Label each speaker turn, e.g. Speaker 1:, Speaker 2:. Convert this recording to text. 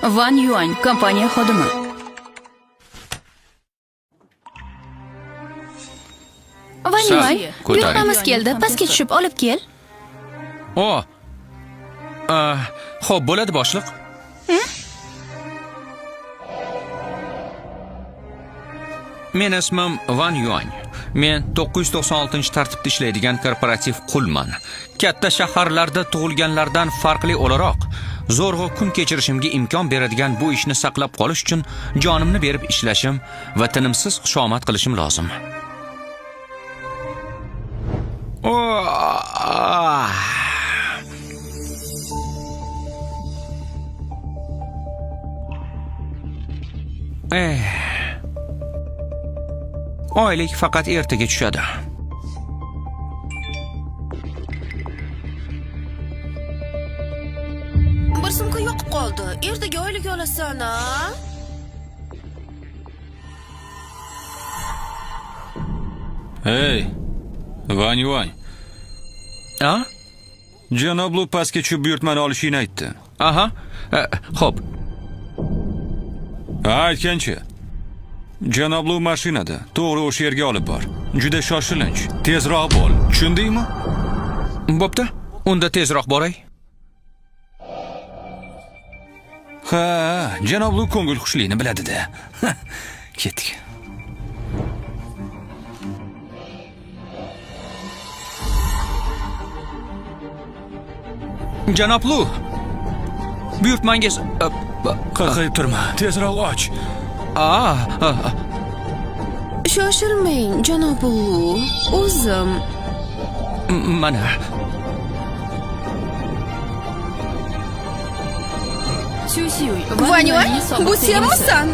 Speaker 1: Van Yuan, kompaniya xodimi. Van Yuan,
Speaker 2: ko'taring.
Speaker 1: buyurtmamiz keldi. Pastga tushib olib kel.
Speaker 2: O. Xo'p, bo'ladi boshliq. Men ismim Van Yuan. Men 996-tartibda ishlaydigan korporativ qulman. Katta shaharlarda tug'ilganlardan farqli o'laroq, zo'rg'a kun kechirishimga imkon beradigan bu ishni saqlab qolish uchun jonimni berib ishlashim va tinimsiz xushomad qilishim lozim. Oylik faqat ertaga tushadi.
Speaker 3: Bir sumka yo'qib qoldi. Ertaga oylik olasan, a?
Speaker 4: Hey, Van Yuan.
Speaker 2: A?
Speaker 4: Janob Lu pastga tushib buyurtmani olishingni aytdi.
Speaker 2: Aha. Xo'p.
Speaker 4: Aytganchi. Janob Lu mashinada, to'g'ri o'sha yerga olib bor. Juda shoshilinch, tezroq bo'l. Tushundingmi?
Speaker 2: Bo'pti. Unda tezroq boray.
Speaker 4: Ha, janob Lu ko'ngil xushlikni biladi-da. Ketdik.
Speaker 2: Janob Lu. Buyurtmangiz
Speaker 4: Qaqayib turma, tezroq och.
Speaker 3: Shoshilmang, janob Lu. O'zim.
Speaker 2: Mana.
Speaker 1: Van Yuan, bu senmisan?